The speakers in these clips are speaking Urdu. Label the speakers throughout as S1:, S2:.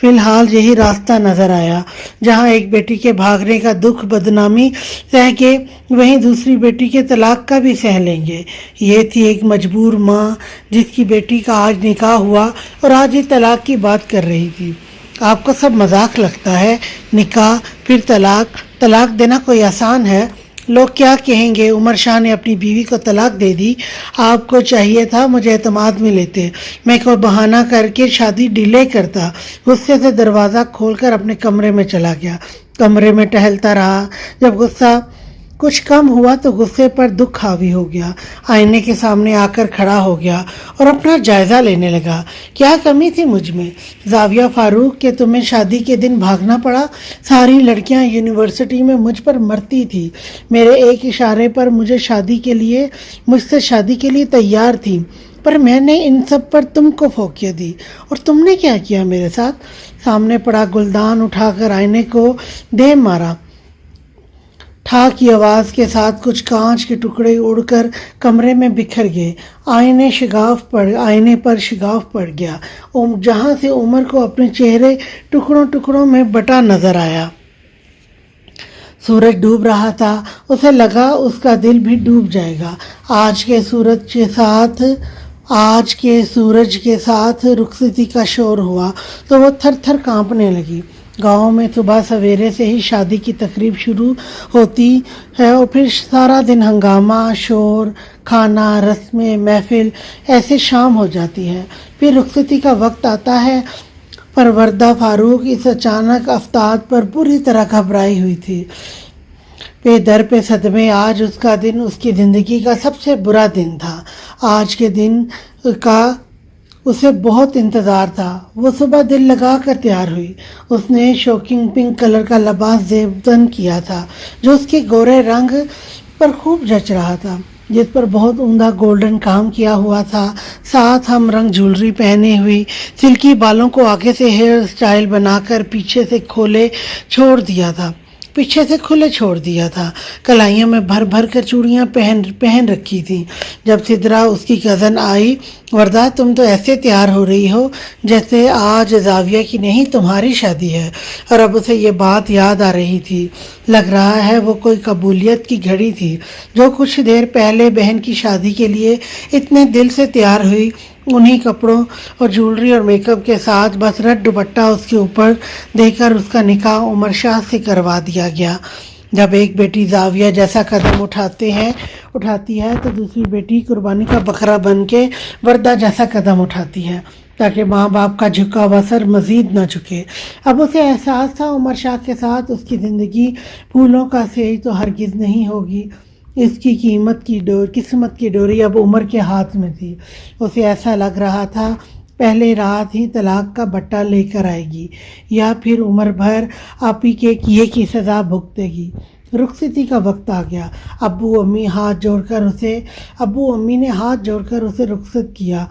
S1: فی الحال یہی راستہ نظر آیا، جہاں ایک بیٹی کے بھاگنے کا دکھ بدنامی سہ کے وہیں دوسری بیٹی کے طلاق کا بھی سہ لیں گے۔ یہ تھی ایک مجبور ماں جس کی بیٹی کا آج نکاح ہوا اور آج ہی طلاق کی بات کر رہی تھی۔ آپ کو سب مذاق لگتا ہے، نکاح پھر طلاق دینا کوئی آسان ہے؟ لوگ کیا کہیں گے؟ عمر شاہ نے اپنی بیوی کو طلاق دے دی۔ آپ کو چاہیے تھا مجھے اعتماد میں لیتے، میں کوئی بہانہ کر کے شادی ڈیلے کرتا۔ غصے سے دروازہ کھول کر اپنے کمرے میں چلا گیا۔ کمرے میں ٹہلتا رہا۔ جب غصہ کچھ کم ہوا تو غصے پر دکھ حاوی ہو گیا۔ آئینے کے سامنے آ کر کھڑا ہو گیا اور اپنا جائزہ لینے لگا۔ کیا کمی تھی مجھ میں، زاویہ فاروق، کہ تمہیں شادی کے دن بھاگنا پڑا؟ ساری لڑکیاں یونیورسٹی میں مجھ پر مرتی تھی، میرے ایک اشارے پر مجھ سے شادی کے لیے تیار تھی، پر میں نے ان سب پر تم کو فوقیت دی، اور تم نے کیا کیا میرے ساتھ؟ سامنے پڑا گلدان اٹھا کر آئینے کو دے مارا۔ ٹھا کی آواز کے ساتھ کچھ کانچ کے ٹکڑے اڑ کر کمرے میں بکھر گئے۔ آئینے پر شگاف پڑ گیا، جہاں سے عمر کو اپنے چہرے ٹکڑوں میں بٹا نظر آیا۔ سورج ڈوب رہا تھا، اسے لگا اس کا دل بھی ڈوب جائے گا۔ آج کے سورج کے ساتھ رخصتی کا شور ہوا تو وہ تھر تھر کانپنے لگی۔ گاؤں میں صبح سویرے سے ہی شادی کی تقریب شروع ہوتی ہے اور پھر سارا دن ہنگامہ، شور، کھانا، رسمیں، محفل، ایسے شام ہو جاتی ہے۔ پھر رخصتی کا وقت آتا ہے۔ پر وردہ فاروق اس اچانک افتاد پر پوری طرح گھبرائی ہوئی تھی۔ پہ در پہ صدمے۔ آج اس کا دن اس کی زندگی کا سب سے برا دن تھا۔ آج کے دن کا اسے بہت انتظار تھا۔ وہ صبح دل لگا کر تیار ہوئی۔ اس نے شوکنگ پنک کلر کا لباس زیب کیا تھا جو اس کے گورے رنگ پر خوب جچ رہا تھا، جس پر بہت عمدہ گولڈن کام کیا ہوا تھا۔ ساتھ ہم رنگ جولری پہنے ہوئی، سلکی بالوں کو آگے سے ہیئر سٹائل بنا کر پیچھے سے کھلے چھوڑ دیا تھا۔ کلائیوں میں بھر بھر کر چوڑیاں پہن رکھی تھیں۔ جب سدرا اس کی کزن آئی، وردہ تم تو ایسے تیار ہو رہی ہو جیسے آج زاویہ کی نہیں تمہاری شادی ہے۔ اور اب اسے یہ بات یاد آ رہی تھی۔ لگ رہا ہے وہ کوئی قبولیت کی گھڑی تھی جو کچھ دیر پہلے بہن کی شادی کے لیے اتنے دل سے تیار ہوئی، انہی کپڑوں اور جولری اور میک اپ کے ساتھ، بس رد دوپٹہ اس کے اوپر دے کر اس کا نکاح عمر شاہ سے کروا دیا گیا۔ جب ایک بیٹی زاویہ جیسا قدم اٹھاتی ہے تو دوسری بیٹی قربانی کا بکرا بن کے وردہ جیسا قدم اٹھاتی ہے، تاکہ ماں باپ کا جھکا ہوا سر مزید نہ جھکے۔ اب اسے احساس تھا عمر شاہ کے ساتھ اس کی زندگی پھولوں کا سیج تو ہرگز نہیں ہوگی۔ اس کی قسمت کی ڈوری اب عمر کے ہاتھ میں تھی۔ اسے ایسا لگ رہا تھا پہلے رات ہی طلاق کا بٹا لے کر آئے گی، یا پھر عمر بھر آپی کے کیے کی سزا بھگتے گی۔ رخصتی کا وقت آ گیا۔ ابو امی نے ہاتھ جوڑ کر اسے رخصت کیا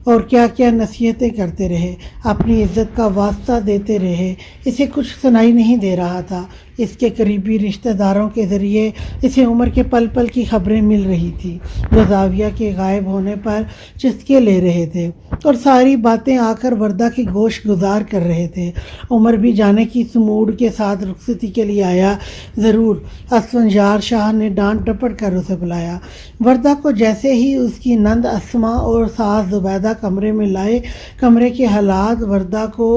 S1: اور کیا کیا نصیحتیں کرتے رہے، اپنی عزت کا واسطہ دیتے رہے۔ اسے کچھ سنائی نہیں دے رہا تھا۔ اس کے قریبی رشتہ داروں کے ذریعے اسے عمر کے پل پل کی خبریں مل رہی تھی، جو زاویہ کے غائب ہونے پر چسکے لے رہے تھے، اور ساری باتیں آ کر وردہ کی گوش گزار کر رہے تھے۔ عمر بھی جانے کی سموڈ کے ساتھ رخصتی کے لیے آیا ضرور۔ اسفنجار شاہ نے ڈانٹ ڈپٹ کر اسے بلایا۔ وردہ کو جیسے ہی اس کی نند اسما اور ساس زبیدہ کمرے میں لائے، کمرے کے حالات وردہ کو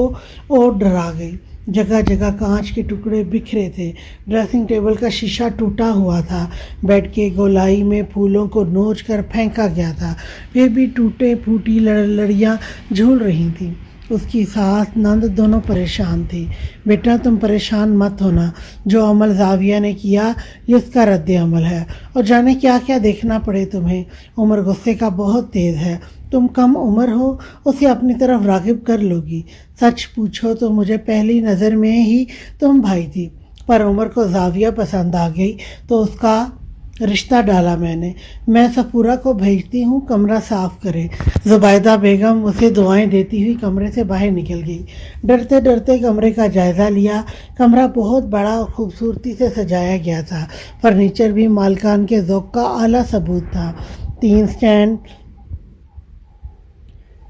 S1: اور ڈرا گئی۔ جگہ جگہ کانچ کے ٹکڑے بکھرے تھے، ڈریسنگ ٹیبل کا شیشہ ٹوٹا ہوا تھا، بیڈ کے گولائی میں پھولوں کو نوچ کر پھینکا گیا تھا، پھر بھی ٹوٹے پھوٹی لڑیاں جھول رہی تھیں۔ اس کی ساس نند دونوں پریشان تھی۔ بیٹا تم پریشان مت ہونا، جو عمل زاویہ نے کیا یہ اس کا رد عمل ہے، اور جانے کیا کیا دیکھنا پڑے تمہیں۔ عمر غصے کا بہت تیز ہے، تم کم عمر ہو، اسے اپنی طرف راغب کر لو گی۔ سچ پوچھو تو مجھے پہلی نظر میں ہی تم بھائی تھی، پر عمر کو زاویہ پسند آ گئی تو اس کا رشتہ ڈالا میں صفورہ کو بھیجتی ہوں کمرہ صاف کرے۔ زبیدہ بیگم اسے دعائیں دیتی ہوئی کمرے سے باہر نکل گئی۔ ڈرتے ڈرتے کمرے کا جائزہ لیا۔ کمرہ بہت بڑا اور خوبصورتی سے سجایا گیا تھا۔ فرنیچر بھی مالکان کے ذوق کا اعلیٰ ثبوت تھا۔ 3 سٹینڈ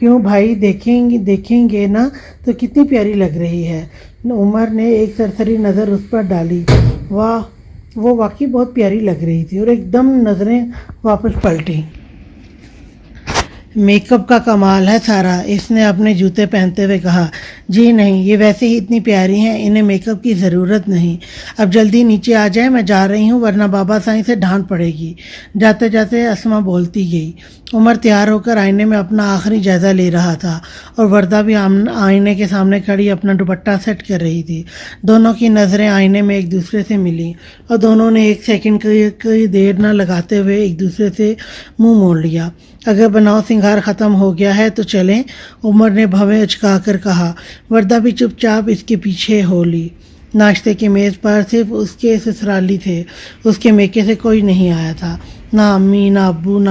S1: کیوں بھائی دیکھیں گے نا تو کتنی پیاری لگ رہی ہے۔ عمر نے ایک سرسری نظر اس پر ڈالی۔ واہ، وہ واقعی بہت پیاری لگ رہی تھی، اور ایک دم نظریں واپس پلٹیں۔ میک اپ کا کمال ہے سارا، اس نے اپنے جوتے پہنتے ہوئے کہا۔ جی نہیں، یہ ویسے ہی اتنی پیاری ہیں، انہیں میک اپ کی ضرورت نہیں۔ اب جلدی نیچے آ جائیں، میں جا رہی ہوں ورنہ بابا سائیں سے ڈانٹ پڑے گی۔ جاتے جاتے اسما بولتی گئی۔ عمر تیار ہو کر آئینے میں اپنا آخری جائزہ لے رہا تھا، اور وردہ بھی آئینے کے سامنے کھڑی اپنا دوپٹہ سیٹ کر رہی تھی۔ دونوں کی نظریں آئینے میں ایک دوسرے سے ملیں، اور دونوں نے ایک سیکنڈ کی دیر نہ لگاتے ہوئے ایک دوسرے سے منہ موڑ لیا۔ اگر بناؤ سنگھار ختم ہو گیا ہے تو چلیں، عمر نے بھویں اچکا کر کہا۔ وردہ بھی چپ چاپ اس کے پیچھے ہو لی۔ ناشتے کی میز پر صرف اس کے سسرالی تھے، اس کے میکے سے کوئی نہیں آیا تھا، نہ امی، نہ ابو، نہ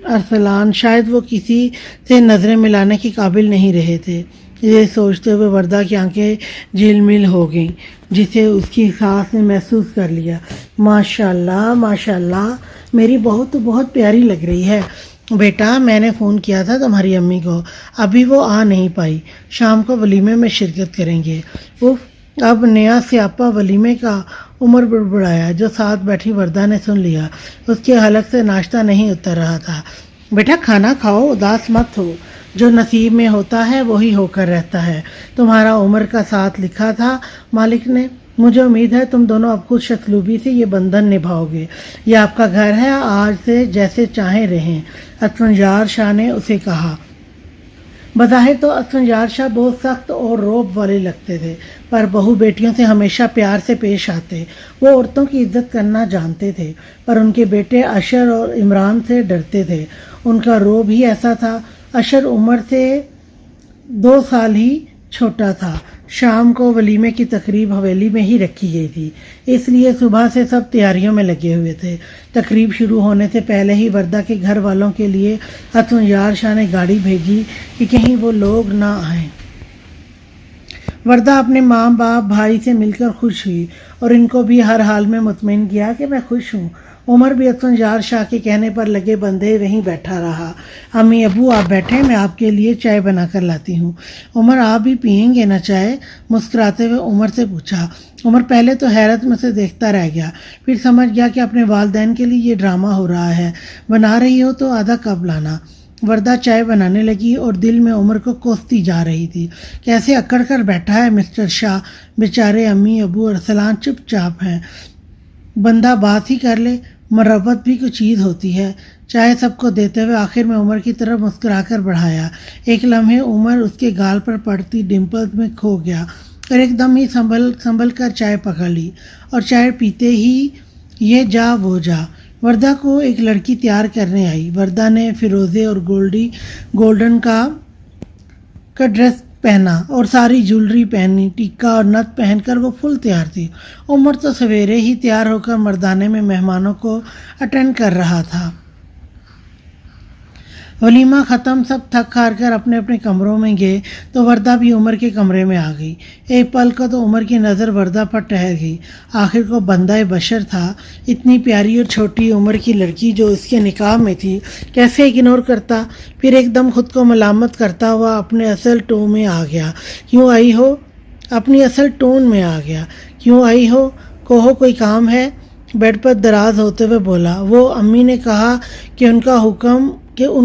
S1: ارسلان، شاید وہ کسی سے نظریں ملانے کے قابل نہیں رہے تھے۔ یہ سوچتے ہوئے وردہ کی آنکھیں جھیل مل ہو گئیں، جسے اس کی سانس نے محسوس کر لیا۔ ماشاءاللہ ماشاءاللہ، میری بہت پیاری لگ رہی ہے۔ بیٹا، میں نے فون کیا تھا تمہاری امی کو، ابھی وہ آ نہیں پائی، شام کو ولیمے میں شرکت کریں گے۔ اف، اب نیا سیاپا ولیمے کا، عمر بڑبڑایا، جو ساتھ بیٹھی وردہ نے سن لیا۔ اس کے حلق سے ناشتہ نہیں اتر رہا تھا۔ بیٹا کھانا کھاؤ، اداس مت ہو، جو نصیب میں ہوتا ہے وہی ہو کر رہتا ہے۔ تمہارا عمر کا ساتھ لکھا تھا مالک نے، مجھے امید ہے تم دونوں اب خود شسلوبی سے یہ بندھن نبھاؤ گے۔ یہ آپ کا گھر ہے، آج سے جیسے چاہیں رہیں، اسفنجار شاہ نے اسے کہا۔ بظاہر تو اسفنجار شاہ بہت سخت اور رعب والے لگتے تھے، پر بہو بیٹیوں سے ہمیشہ پیار سے پیش آتے۔ وہ عورتوں کی عزت کرنا جانتے تھے، پر ان کے بیٹے اشر اور عمران سے ڈرتے تھے۔ ان کا رعب ہی ایسا تھا۔ اشر عمر سے 2 سال ہی چھوٹا تھا۔ شام کو ولیمے کی تقریب حویلی میں ہی رکھی گئی تھی، اس لیے صبح سے سب تیاریوں میں لگے ہوئے تھے۔ تقریب شروع ہونے سے پہلے ہی وردہ کے گھر والوں کے لیے اسفنجار شاہ نے گاڑی بھیجی کہ کہیں وہ لوگ نہ آئیں۔ وردہ اپنے ماں باپ بھائی سے مل کر خوش ہوئی، اور ان کو بھی ہر حال میں مطمئن کیا کہ میں خوش ہوں۔ عمر بھی اسفنجار شاہ کے کہنے پر لگے بندھے وہیں بیٹھا رہا۔ امی ابو آپ بیٹھیں، میں آپ کے لیے چائے بنا کر لاتی ہوں۔ عمر آپ بھی پئیں گے نا چائے؟ مسکراتے ہوئے عمر سے پوچھا۔ عمر پہلے تو حیرت میں سے دیکھتا رہ گیا، پھر سمجھ گیا کہ اپنے والدین کے لیے یہ ڈرامہ ہو رہا ہے۔ بنا رہی ہو تو آدھا کپ لانا۔ وردہ چائے بنانے لگی اور دل میں عمر کو کوستی جا رہی تھی۔ کیسے اکڑ کر بیٹھا ہے مسٹر شاہ، بیچارے امی ابو ارسلان چپ چاپ ہیں، بندہ بات ہی کر لے، مروت بھی کوئی چیز ہوتی ہے۔ چائے سب کو دیتے ہوئے آخر میں عمر کی طرف مسکرا کر بڑھایا۔ ایک لمحے عمر اس کے گال پر پڑتی ڈمپلز میں کھو گیا، اور ایک دم ہی سنبھل کر چائے پکڑ لی، اور چائے پیتے ہی یہ جا وہ جا۔ وردہ کو ایک لڑکی تیار کرنے آئی۔ وردہ نے فیروزے اور گولڈن کا ڈریس پہنا اور ساری جولری پہنی، ٹیکا اور نتھ پہن کر وہ فل تیار تھی۔ عمر تو سویرے ہی تیار ہو کر مردانے میں مہمانوں کو اٹینڈ کر رہا تھا۔ ولیمہ ختم، سب تھک ہار کر اپنے اپنے کمروں میں گئے تو وردہ بھی عمر کے کمرے میں آ گئی۔ ایک پل کو تو عمر کی نظر وردہ پر ٹھہر گئی۔ آخر کو بندہ بشر تھا، اتنی پیاری اور چھوٹی عمر کی لڑکی جو اس کے نکاح میں تھی، کیسے اگنور کرتا؟ پھر ایک دم خود کو ملامت کرتا ہوا اپنے اصل ٹون میں آ گیا۔ کیوں آئی ہو؟ اپنی اصل ٹون میں آ گیا۔ کیوں آئی ہو؟ کہو کوئی کام ہے؟ بیڈ پر دراز ہوتے ہوئے بولا۔ وہ امی نے کہا کہ ان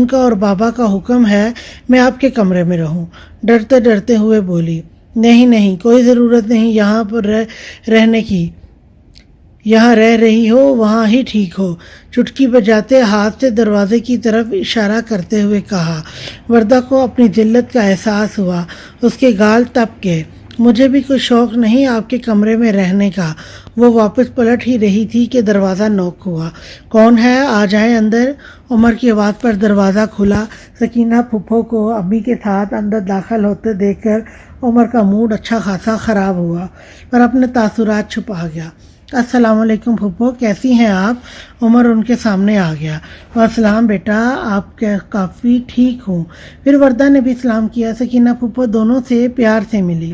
S1: کا اور بابا کا حکم ہے میں آپ کے کمرے میں رہوں۔ ڈرتے ڈرتے ہوئے بولی۔ نہیں، کوئی ضرورت نہیں یہاں پر رہنے کی، یہاں رہ رہی ہو وہاں ہی ٹھیک ہو، چٹکی بجاتے ہاتھ سے دروازے کی طرف اشارہ کرتے ہوئے کہا۔ وردہ کو اپنی ذلت کا احساس ہوا، اس کے گال تپ گئے۔ مجھے بھی کوئی شوق نہیں آپ کے کمرے میں رہنے کا۔ وہ واپس پلٹ ہی رہی تھی کہ دروازہ نوک ہوا۔ کون ہے؟ آ جائیں اندر۔ عمر کی آواز پر دروازہ کھلا۔ سکینہ پھپھو کو امی کے ساتھ اندر داخل ہوتے دیکھ کر عمر کا موڈ اچھا خاصا خراب ہوا، پر اپنے تاثرات چھپا گیا۔ السلام علیکم پھپھو، کیسی ہیں آپ؟ عمر ان کے سامنے آ گیا۔ والسلام بیٹا، آپ کافی ٹھیک ہوں۔ پھر وردہ نے بھی سلام کیا۔ سکینہ پھپھو دونوں سے پیار سے ملی۔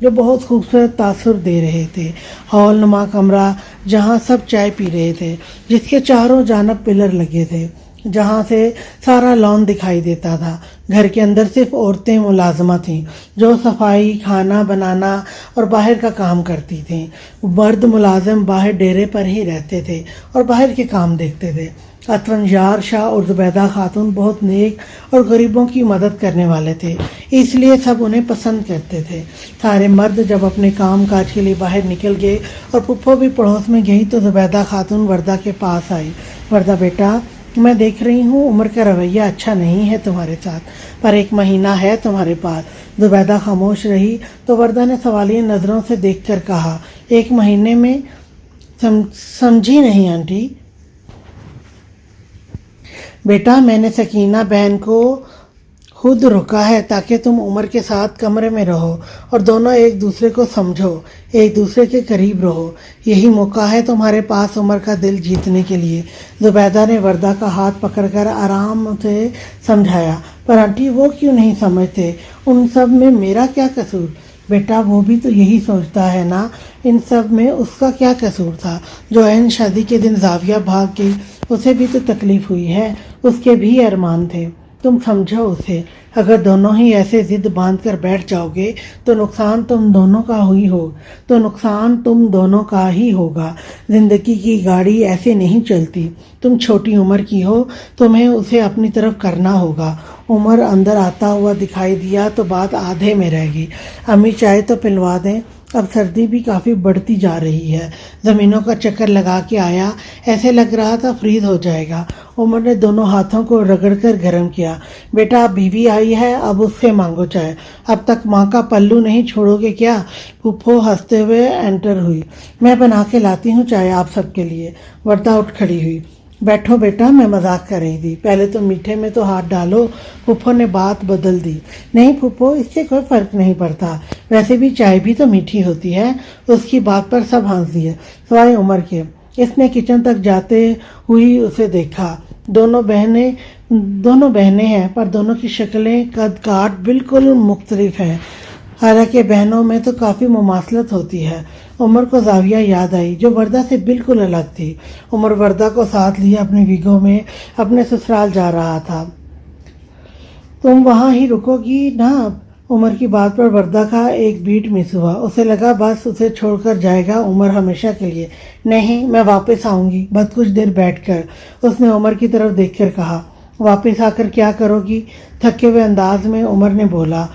S1: جو بہت خوبصورت تاثر دے رہے تھے۔ ہال نما کمرہ جہاں سب چائے پی رہے تھے، جس کے چاروں جانب پلر لگے تھے، جہاں سے سارا لان دکھائی دیتا تھا۔ گھر کے اندر صرف عورتیں ملازمہ تھیں جو صفائی، کھانا بنانا اور باہر کا کام کرتی تھیں۔ مرد ملازم باہر ڈیرے پر ہی رہتے تھے اور باہر کے کام دیکھتے تھے۔ اتونجار شاہ اور زبیدہ خاتون بہت نیک اور غریبوں کی مدد کرنے والے تھے، اس لیے سب انہیں پسند کرتے تھے۔ سارے مرد جب اپنے کام کاج کے لیے باہر نکل گئے اور پھپھو بھی پڑوس میں گئی تو زبیدہ خاتون وردہ کے پاس آئی۔ وردہ بیٹا، میں دیکھ رہی ہوں عمر کا رویہ اچھا نہیں ہے تمہارے ساتھ، پر 1 مہینہ ہے تمہارے پاس۔ زبیدہ خاموش رہی تو وردہ نے سوالیہ نظروں سے دیکھ کر کہا، 1 مہینے میں؟ سمجھی نہیں آنٹی۔ بیٹا، میں نے سکینہ بہن کو خود روکا ہے تاکہ تم عمر کے ساتھ کمرے میں رہو اور دونوں ایک دوسرے کو سمجھو، ایک دوسرے کے قریب رہو۔ یہی موقع ہے تمہارے پاس عمر کا دل جیتنے کے لیے۔ زبیدہ نے وردہ کا ہاتھ پکڑ کر آرام سے سمجھایا، پر آنٹی وہ کیوں نہیں سمجھتے؟ ان سب میں میرا کیا قصور؟ بیٹا، وہ بھی تو یہی سوچتا ہے نا، ان سب میں اس کا کیا قصور تھا جو عین شادی کے دن زاویہ بھاگ گئی؟ اسے بھی تو تکلیف ہوئی ہے، اس کے بھی ارمان تھے، تم سمجھو اسے۔ اگر دونوں ہی ایسے ضد باندھ کر بیٹھ جاؤ گے تو نقصان تم دونوں کا ہی ہوگا۔ زندگی کی گاڑی ایسے نہیں چلتی، تم چھوٹی عمر کی ہو، تمہیں اسے اپنی طرف کرنا ہوگا۔ عمر اندر آتا ہوا دکھائی دیا تو بات آدھے میں رہ گئی۔ امی چائے تو پلوا دیں، اب سردی بھی کافی بڑھتی جا رہی ہے۔ زمینوں کا چکر لگا کے آیا، ایسے لگ رہا تھا فریز ہو جائے گا۔ عمر نے دونوں ہاتھوں کو رگڑ کر گرم کیا۔ بیٹا، اب بیوی آئی ہے، اب اس سے مانگو چائے۔ اب تک ماں کا پلو نہیں چھوڑو گے کیا؟ پھپھو ہنستے ہوئے انٹر ہوئی۔ میں بنا کے لاتی ہوں چائے آپ سب کے لیے۔ وردہ اٹھ کھڑی ہوئی۔ بیٹھو بیٹا، میں مذاق کر رہی تھی، پہلے تو میٹھے میں تو ہاتھ ڈالو۔ پھپھو نے بات بدل دی۔ نہیں پھپھو، اس سے کوئی فرق نہیں پڑتا، ویسے بھی چائے بھی تو میٹھی ہوتی ہے۔ اس کی بات پر سب ہنس دیے سوائے عمر کے۔ اس نے کچن تک جاتے ہوئی اسے دیکھا۔ دونوں بہنیں ہیں، پر دونوں کی شکلیں، قد کاٹ بالکل مختلف ہیں، حالانکہ بہنوں میں تو کافی مماثلت ہوتی ہے۔ عمر کو زاویہ یاد آئی جو وردہ سے بالکل الگ تھی۔ عمر وردہ کو ساتھ لیے اپنی ویگو میں اپنے سسرال جا رہا تھا۔ تم وہاں ہی رکو گی نا؟ عمر کی بات پر وردہ کا ایک بیٹ مس ہوا۔ اسے لگا بس اسے چھوڑ کر جائے گا عمر ہمیشہ کے لیے۔ نہیں، میں واپس آؤں گی، بس کچھ دیر بیٹھ کر۔ اس نے عمر کی طرف دیکھ کر کہا۔ واپس آ کر کیا کرو گی؟ تھکے ہوئے انداز میں عمر نے بولا۔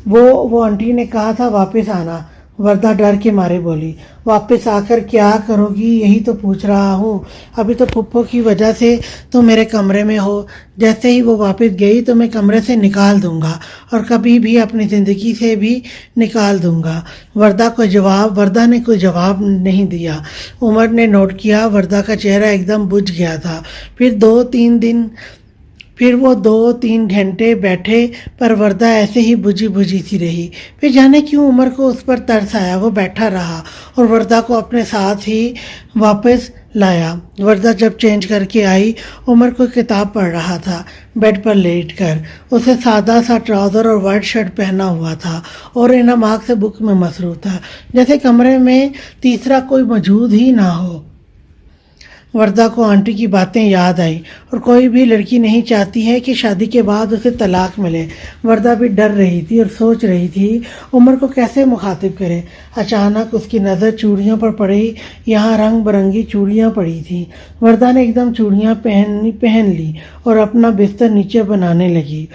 S1: وہ آنٹی نے کہا تھا واپس آنا۔ وردہ ڈر کے مارے بولی۔ واپس آ کر کیا کرو گی یہی تو پوچھ رہا ہوں۔ ابھی تو پھپھو کی وجہ سے تم میرے کمرے میں ہو، جیسے ہی وہ واپس گئی تو میں کمرے سے نکال دوں گا اور کبھی بھی اپنی زندگی سے بھی نکال دوں گا۔ وردہ نے کوئی جواب نہیں دیا۔ عمر نے نوٹ کیا وردہ کا چہرہ ایک دم بجھ گیا تھا۔ پھر وہ 2-3 گھنٹے بیٹھے، پر وردہ ایسے ہی بجھی سی رہی۔ پھر جانے کیوں عمر کو اس پر ترس آیا، وہ بیٹھا رہا اور وردہ کو اپنے ساتھ ہی واپس لایا۔ وردہ جب چینج کر کے آئی، عمر کوئی کتاب پڑھ رہا تھا بیڈ پر لیٹ کر۔ اسے سادہ سا ٹراؤزر اور وائٹ شرٹ پہنا ہوا تھا اور انعام سے بک میں مصروف تھا، جیسے کمرے میں تیسرا کوئی موجود ہی نہ ہو۔ وردہ کو آنٹی کی باتیں یاد آئیں، اور کوئی بھی لڑکی نہیں چاہتی ہے کہ شادی کے بعد اسے طلاق ملے۔ وردہ بھی ڈر رہی تھی اور سوچ رہی تھی عمر کو کیسے مخاطب کرے۔ اچانک اس کی نظر چوڑیوں پر پڑی۔ یہاں رنگ برنگی چوڑیاں پڑی تھیں۔ وردہ نے ایک دم چوڑیاں پہن لی اور اپنا بستر نیچے بنانے لگی۔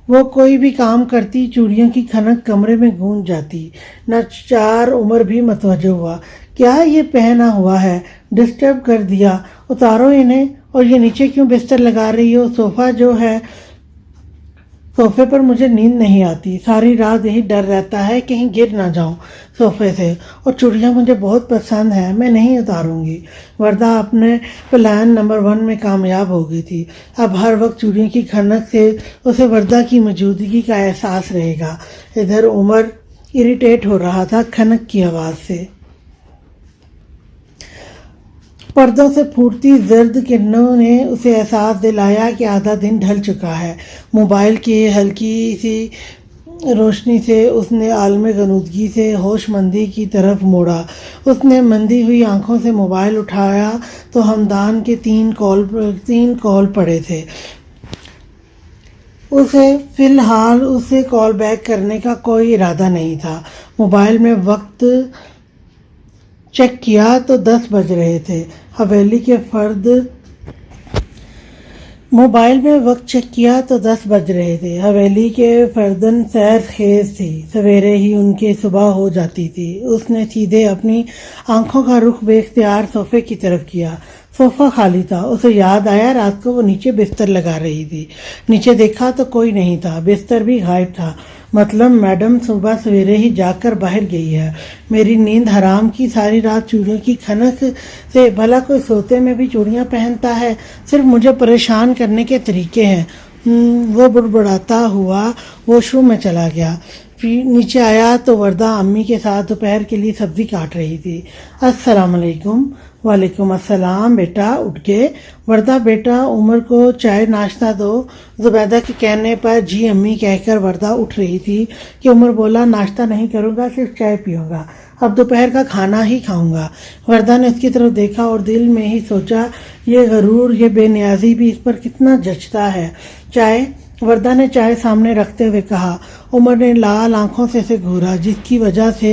S1: وہ کوئی بھی کام کرتی، چوڑیوں کی کھنک کمرے میں گونج جاتی۔ ناچار عمر بھی متوجہ ہوا۔ کیا یہ پہنا ہوا ہے؟ ڈسٹرب کر دیا؟ اتارو انہیں۔ اور یہ نیچے کیوں بستر لگا رہی ہو؟ صوفے پر مجھے نیند نہیں آتی، ساری رات یہی ڈر رہتا ہے کہیں گر نہ جاؤں صوفے سے، اور چوڑیاں مجھے بہت پسند ہیں، میں نہیں اتاروں گی۔ وردہ اپنے پلان نمبر 1 میں کامیاب ہو گئی تھی۔ اب ہر وقت چوڑیوں کی کھنک سے اسے وردہ کی موجودگی کا احساس رہے گا۔ ادھر عمر اریٹیٹ ہو رہا تھا کھنک کی آواز سے۔ پردوں سے پھوٹتی زرد کرنوں نے اسے احساس دلایا کہ آدھا دن ڈھل چکا ہے۔ موبائل کی ہلکی سی روشنی سے اس نے عالم غنودگی سے ہوش مندی کی طرف موڑا۔ اس نے مندی ہوئی آنکھوں سے موبائل اٹھایا تو ہمدان کے 3 کال پڑے تھے۔ اسے فی الحال اسے کال بیک کرنے کا کوئی ارادہ نہیں تھا۔ موبائل میں وقت چیک کیا تو 10 بج رہے تھے۔ حویلی کے فردن سیر خیز تھی، سویرے ہی ان کی صبح ہو جاتی تھی۔ اس نے سیدھے اپنی آنکھوں کا رخ بے اختیار صوفے کی طرف کیا۔ صوفہ خالی تھا۔ اسے یاد آیا رات کو وہ نیچے بستر لگا رہی تھی۔ نیچے دیکھا تو کوئی نہیں تھا، بستر بھی غائب تھا۔ مطلب میڈم صبح سویرے ہی جا کر باہر گئی ہے۔ میری نیند حرام کی، ساری رات چوڑیوں کی کھنک سے۔ بھلا کوئی سوتے میں بھی چوڑیاں پہنتا ہے؟ صرف مجھے پریشان کرنے کے طریقے ہیں۔ وہ بڑبڑاتا ہوا واش روم میں چلا گیا۔ نیچے آیا تو وردہ امی کے ساتھ دوپہر کے لیے سبزی کاٹ رہی تھی۔ السلام علیکم۔ وعلیکم السلام بیٹا، اٹھ گئے؟ وردہ بیٹا عمر کو چائے ناشتہ دو۔ زبیدہ کے کہنے پر جی امی کہہ کر وردہ اٹھ رہی تھی کہ عمر بولا ناشتہ نہیں کروں گا، صرف چائے پیوں گا، اب دوپہر کا کھانا ہی کھاؤں گا۔ وردہ نے اس کی طرف دیکھا اور دل میں ہی سوچا یہ غرور، یہ بے نیازی بھی اس پر کتنا جچتا ہے۔ چائے؟ وردہ نے چائے سامنے رکھتے ہوئے کہا۔ عمر نے لال آنکھوں سے اسے گھورا، جس کی وجہ سے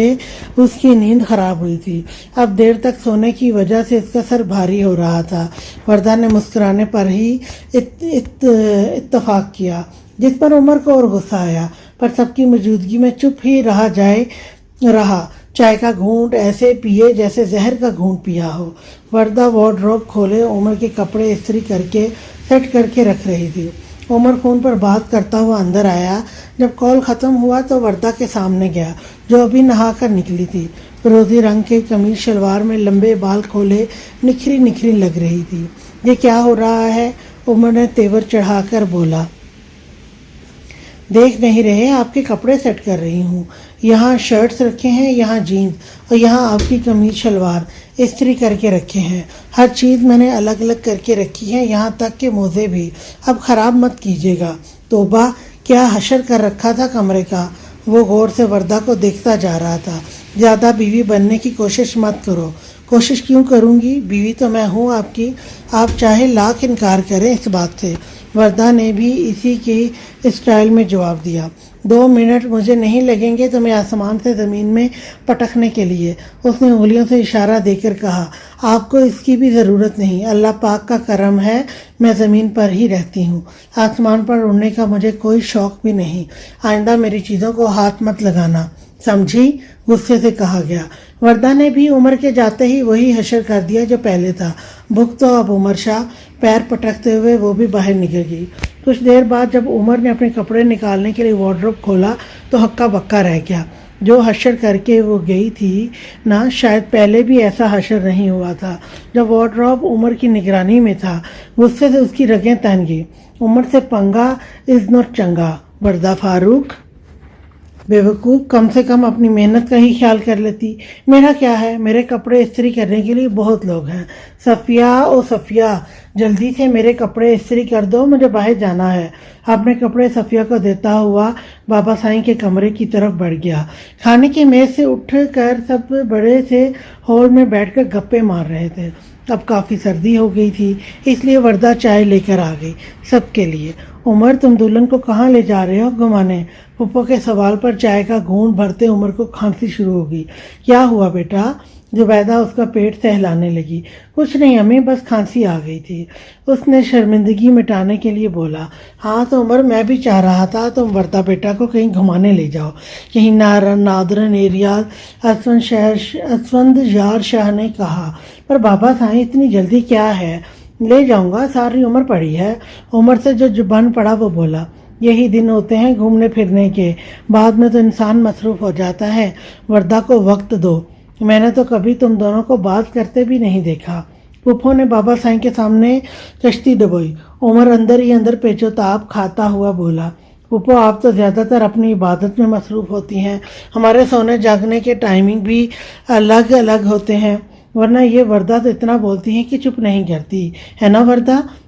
S1: اس کی نیند خراب ہوئی تھی۔ اب دیر تک سونے کی وجہ سے اس کا سر بھاری ہو رہا تھا۔ وردہ نے مسکرانے پر ہی اتفاق کیا، جس پر عمر کو اور غصہ آیا، پر سب کی موجودگی میں چپ ہی رہا۔ چائے کا گھونٹ ایسے پیے جیسے زہر کا گھونٹ پیا ہو۔ وردہ وارڈروب کھولے عمر کے کپڑے استری کر کے سیٹ کر کے رکھ رہی تھی۔ عمر فون پر بات کرتا ہوا اندر آیا۔ جب کال ختم ہوا تو وردہ کے سامنے گیا، جو ابھی نہا کر نکلی تھی۔ فیروزی رنگ کے قمیص شلوار میں لمبے بال کھولے نکھری لگ رہی تھی۔ یہ کیا ہو رہا ہے؟ عمر نے تیور چڑھا کر بولا۔ دیکھ نہیں رہے آپ کے کپڑے سیٹ کر رہی ہوں۔ یہاں شرٹس رکھے ہیں، یہاں جینز، اور یہاں آپ کی قمیص شلوار استری کر کے رکھے ہیں۔ ہر چیز میں نے الگ الگ کر کے رکھی ہے، یہاں تک کہ موزے بھی۔ اب خراب مت کیجیے گا۔ توبہ، کیا حشر کر رکھا تھا کمرے کا۔ وہ غور سے وردہ کو دیکھتا جا رہا تھا۔ زیادہ بیوی بننے کی کوشش مت کرو۔ کوشش کیوں کروں گی؟ بیوی تو میں ہوں آپ کی، آپ چاہے لاکھ انکار کریں اس بات سے۔ وردہ نے بھی اسی کی اسٹائل میں جواب دیا۔ 2 منٹ مجھے نہیں لگیں گے تمہیں آسمان سے زمین میں پٹکنے کے لیے۔ اس نے انگلیوں سے اشارہ دے کر کہا، آپ کو اس کی بھی ضرورت نہیں، اللہ پاک کا کرم ہے میں زمین پر ہی رہتی ہوں، آسمان پر اڑنے کا مجھے کوئی شوق بھی نہیں۔ آئندہ میری چیزوں کو ہاتھ مت لگانا، سمجھی؟ غصے سے کہا گیا۔ وردہ نے بھی عمر کے جاتے ہی وہی حشر کر دیا جو پہلے تھا۔ بھوک تو اب عمر شاہ، پیر پٹکتے ہوئے وہ بھی باہر نکل گئی۔ کچھ دیر بعد جب عمر نے اپنے کپڑے نکالنے کے لیے وارڈروب کھولا تو ہکا بکا رہ گیا۔ جو حشر کر کے وہ گئی تھی نا، شاید پہلے بھی ایسا حشر نہیں ہوا تھا جب وارڈروب عمر کی نگرانی میں تھا۔ غصے سے اس کی رگیں تن گئی۔ عمر سے پنگا از ناٹ چنگا۔ وردہ فاروق بیوقوف، کم سے کم اپنی محنت کا ہی خیال کر لیتی۔ میرا کیا ہے، میرے کپڑے استری کرنے کے لیے بہت لوگ ہیں۔ صفیہ، جلدی سے میرے کپڑے استری کر دو، مجھے باہر جانا ہے۔ اپنے کپڑے صفیہ کو دیتا ہوا بابا سائیں کے کمرے کی طرف بڑھ گیا۔ کھانے کی میز سے اٹھ کر سب بڑے سے ہال میں بیٹھ کر گپے مار رہے تھے۔ اب کافی سردی ہو گئی تھی، اس لیے وردہ چائے لے کر آ گئی سب کے لیے۔ عمر، تم دلہن کو کہاں لے جا رہے ہو گھمانے؟ پھپھو کے سوال پر چائے کا گھونٹ بھرتے عمر کو کھانسی شروع ہو گئی۔ کیا ہوا بیٹا؟ زبیدہ اس کا پیٹ سہلانے لگی۔ کچھ نہیں امی، بس کھانسی آ گئی تھی، اس نے شرمندگی مٹانے کے لیے بولا۔ ہاں تو عمر، میں بھی چاہ رہا تھا تم وردہ بیٹا کو کہیں گھمانے لے جاؤ، کہیں نادرن ایریاز۔ اسفند یار شاہ نے کہا، پر بابا سائیں اتنی جلدی کیا ہے؟ لے جاؤں گا، ساری عمر پڑی ہے۔ عمر سے جو زبان پڑا وہ بولا۔ یہی دن ہوتے ہیں گھومنے پھرنے کے، بعد میں تو انسان مصروف ہو جاتا ہے۔ وردہ کو وقت دو، میں نے تو کبھی تم دونوں کو بات کرتے بھی نہیں دیکھا۔ پھپھو نے بابا سائیں کے سامنے کشتی ڈبوئی۔ عمر اندر ہی اندر پیچو تاب کھاتا ہوا بولا، پھپھو آپ تو زیادہ تر اپنی عبادت میں مصروف ہوتی ہیں، ہمارے سونے جاگنے کے ٹائمنگ بھی الگ ہوتے ہیں، ورنہ یہ وردہ تو اتنا بولتی ہیں کہ چپ نہیں کرتی ہے نا وردہ؟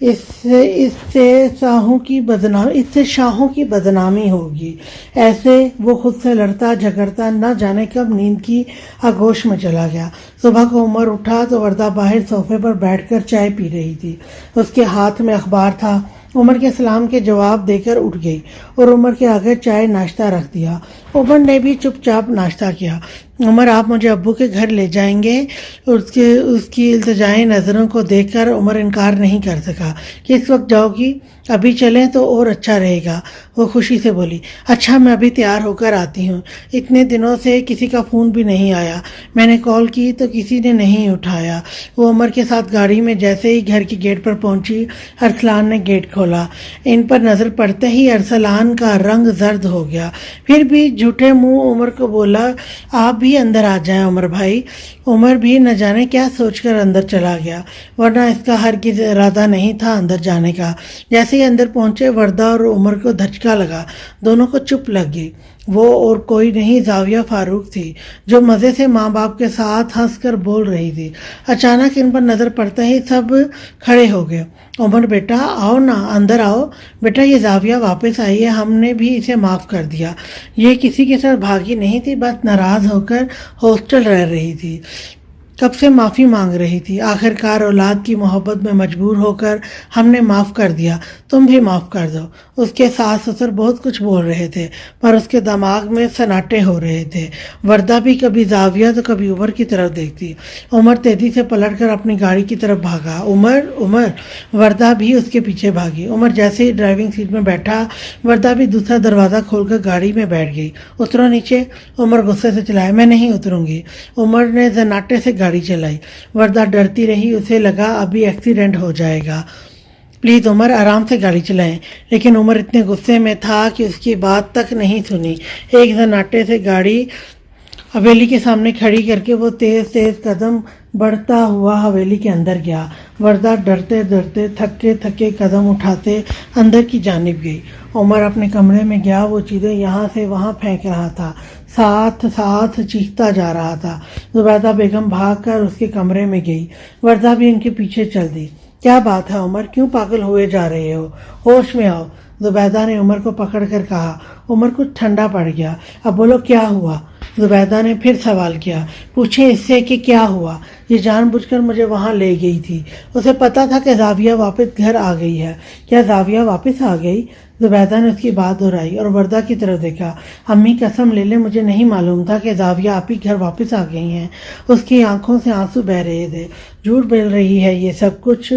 S1: اس سے شاہوں کی بدنامی ہوگی. ایسے وہ خود سے لڑتا جھگڑتا نہ جانے کب نیند کی آغوش میں چلا گیا. صبح کو عمر اٹھا تو وردہ باہر صوفے پر بیٹھ کر چائے پی رہی تھی. اس کے ہاتھ میں اخبار تھا. عمر کے سلام کے جواب دے کر اٹھ گئی اور عمر کے آگے چائے ناشتہ رکھ دیا. عمر نے بھی چپ چاپ ناشتہ کیا. عمر آپ مجھے ابو کے گھر لے جائیں گے؟ اس کی التجائی نظروں کو دیکھ کر عمر انکار نہیں کر سکا. کس وقت جاؤ گی؟ ابھی چلیں تو اور اچھا رہے گا. وہ خوشی سے بولی. اچھا میں ابھی تیار ہو کر آتی ہوں. اتنے دنوں سے کسی کا فون بھی نہیں آیا. میں نے کال کی تو کسی نے نہیں اٹھایا. وہ عمر کے ساتھ گاڑی میں جیسے ہی گھر کی گیٹ پر پہنچی ارسلان نے گیٹ کھولا. ان پر نظر پڑتے ہی ارسلان کا رنگ زرد ہو گیا. پھر بھی جھوٹے منہ عمر کو بولا آپ بھی اندر آ جائیں عمر بھائی. عمر بھی نہ جانے کیا سوچ کر اندر چلا گیا ورنہ اس کا ہرگز ارادہ نہیں تھا اندر جانے کا. جیسے ہی اندر پہنچے وردہ اور عمر کو دھچکا لگا. دونوں کو چپ لگ گئی. وہ اور کوئی نہیں زاویہ فاروق تھی جو مزے سے ماں باپ کے ساتھ ہنس کر بول رہی تھی. اچانک ان پر نظر پڑتے ہی سب کھڑے ہو گئے. عمر بیٹا آؤ نا اندر آؤ. بیٹا یہ زاویہ واپس آئی ہے. ہم نے بھی اسے معاف کر دیا. یہ کسی کے ساتھ بھاگی نہیں تھی. بس ناراض ہو کر ہاسٹل رہ رہی تھی. کب سے معافی مانگ رہی تھی. آخرکار اولاد کی محبت میں مجبور ہو کر ہم نے معاف کر دیا. تم بھی معاف کر دو. اس کے ساس سسر بہت کچھ بول رہے تھے پر اس کے دماغ میں سناٹے ہو رہے تھے. وردہ بھی کبھی زاویہ تو کبھی عمر کی طرف دیکھتی. عمر تیزی سے پلٹ کر اپنی گاڑی کی طرف بھاگا. عمر وردہ بھی اس کے پیچھے بھاگی. عمر جیسے ہی ڈرائیونگ سیٹ میں بیٹھا وردہ بھی دوسرا دروازہ کھول کر گاڑی میں بیٹھ گئی. اترو نیچے. عمر غصے سے چلایا. میں نہیں اتروں گی. عمر نے زناٹے سے گاڑی چلائی. وردہ ڈرتی رہی. اسے لگا ابھی ایکسیڈنٹ ہو جائے گا. پلیز عمر آرام سے گاڑی چلائیں. لیکن عمر اتنے غصے میں تھا کہ اس کی بات تک نہیں سنی. ایک زناٹے سے گاڑی حویلی کے سامنے کھڑی کر کے وہ تیز قدم بڑھتا ہوا حویلی کے اندر گیا. وردہ ڈرتے ڈرتے تھکے قدم اٹھاتے اندر کی جانب گئی. عمر اپنے کمرے میں گیا. وہ چیزیں یہاں سے وہاں پھینک رہا تھا. ساتھ چیختا جا رہا تھا. زبیدہ بیگم بھاگ کر اس کے کمرے میں گئی. وردہ بھی ان کے پیچھے چل دی. کیا بات ہے عمر؟ کیوں پاگل ہوئے جا رہے ہو؟ ہوش میں آؤ. زبیدہ نے عمر کو پکڑ کر کہا. عمر کچھ ٹھنڈا پڑ گیا. اب بولو کیا ہوا؟ زبیدہ نے پھر سوال کیا. پوچھیں اس سے کہ کیا ہوا. یہ جان بوجھ کر مجھے وہاں لے گئی تھی. اسے پتا تھا کہ زاویہ واپس گھر آ گئی ہے. کیا زاویہ واپس آ گئی؟ زبیدہ نے اس کی بات دہرائی اور وردہ کی طرف دیکھا. امی قسم لے لے مجھے نہیں معلوم تھا کہ زاویہ آپ ہی گھر واپس آ گئی ہیں. اس کی آنکھوں سے آنسو بہہ رہے تھے. جھوٹ بول رہی ہے یہ سب کچھ.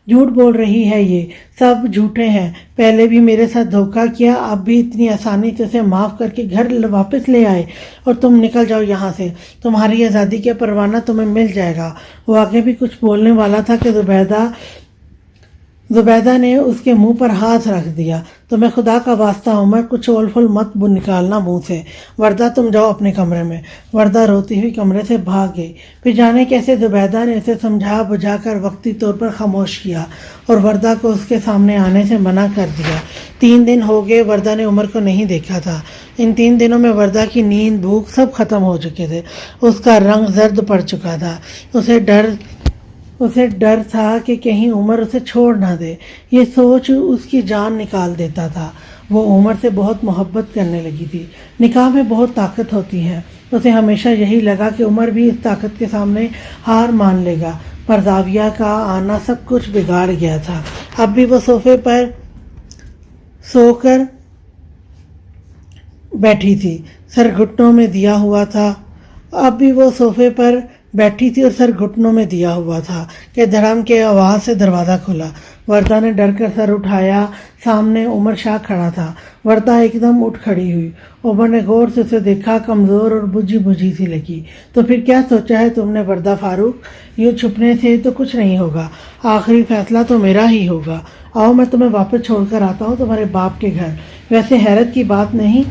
S1: جھوٹ بول رہی ہے. یہ سب جھوٹے ہیں. پہلے بھی میرے ساتھ دھوکہ کیا. اب بھی اتنی آسانی سے اسے معاف کر کے گھر واپس لے آئے اور تم نکل جاؤ یہاں سے. تمہاری آزادی کا پروانہ تمہیں مل جائے گا. وہ آگے بھی کچھ بولنے والا تھا کہ زبیدہ نے اس کے منہ پر ہاتھ رکھ دیا. تمہیں خدا کا واسطہ عمر کچھ اول فل مت نکالنا منہ سے. وردہ تم جاؤ اپنے کمرے میں. وردہ روتی ہوئی کمرے سے بھاگ گئی. پھر جانے کیسے زبیدہ نے اسے سمجھا بجھا کر وقتی طور پر خاموش کیا اور وردہ کو اس کے سامنے آنے سے منع کر دیا. 3 دن ہو گئے وردہ نے عمر کو نہیں دیکھا تھا. ان 3 دنوں میں وردہ کی نیند بھوک سب ختم ہو چکے تھے. اس کا رنگ زرد پڑ چکا تھا. اسے ڈر تھا کہ کہیں عمر اسے چھوڑ نہ دے. یہ سوچ اس کی جان نکال دیتا تھا. وہ عمر سے بہت محبت کرنے لگی تھی. نکاح میں بہت طاقت ہوتی ہے. اسے ہمیشہ یہی لگا کہ عمر بھی اس طاقت کے سامنے ہار مان لے گا. پر زاویہ کا آنا سب کچھ بگاڑ گیا تھا. اب بھی وہ صوفے پر سو کر بیٹھی تھی. سر گھٹنوں میں دیا ہوا تھا. اور سر گھٹنوں میں دیا ہوا تھا کہ دھڑام کے آواز سے دروازہ کھلا. وردہ نے ڈر کر سر اٹھایا. سامنے عمر شاہ کھڑا تھا. وردہ ایک دم اٹھ کھڑی ہوئی. عمر نے غور سے اسے دیکھا. کمزور اور بجھی سی لگی. تو پھر کیا سوچا ہے تم نے وردہ فاروق؟ یوں چھپنے سے تو کچھ نہیں ہوگا. آخری فیصلہ تو میرا ہی ہوگا. آؤ میں تمہیں واپس چھوڑ کر آتا ہوں تمہارے باپ کے گھر. ویسے حیرت کی بات نہیں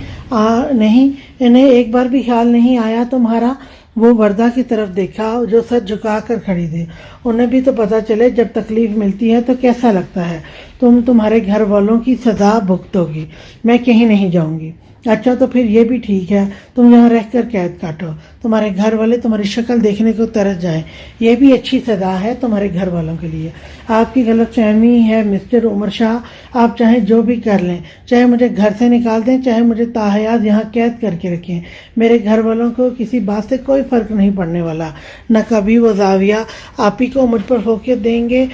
S1: انہیں ایک بار بھی خیال نہیں آیا تمہارا؟ وہ وردہ کی طرف دیکھا جو سر جھکا کر کھڑی تھی. انہیں بھی تو پتہ چلے جب تکلیف ملتی ہے تو کیسا لگتا ہے. تم تمہارے گھر والوں کی سزا بھگتو گی، میں کہیں نہیں جاؤں گی۔ اچھا تو پھر یہ بھی ٹھیک ہے، تم یہاں رہ کر قید کاٹو، تمہارے گھر والے تمہاری شکل دیکھنے کو ترس جائیں، یہ بھی اچھی سزا ہے تمہارے گھر والوں کے لیے۔ آپ کی غلط فہمی ہے مسٹر عمر شاہ، آپ چاہیں جو بھی کر لیں، چاہے مجھے گھر سے نکال دیں، چاہے مجھے تاحیات یہاں قید کر کے رکھیں، میرے گھر والوں کو کسی بات سے کوئی فرق نہیں پڑنے والا۔ نہ کبھی وہ زاویہ آپ ہی کو مجھ پر فوقیت دیں گے،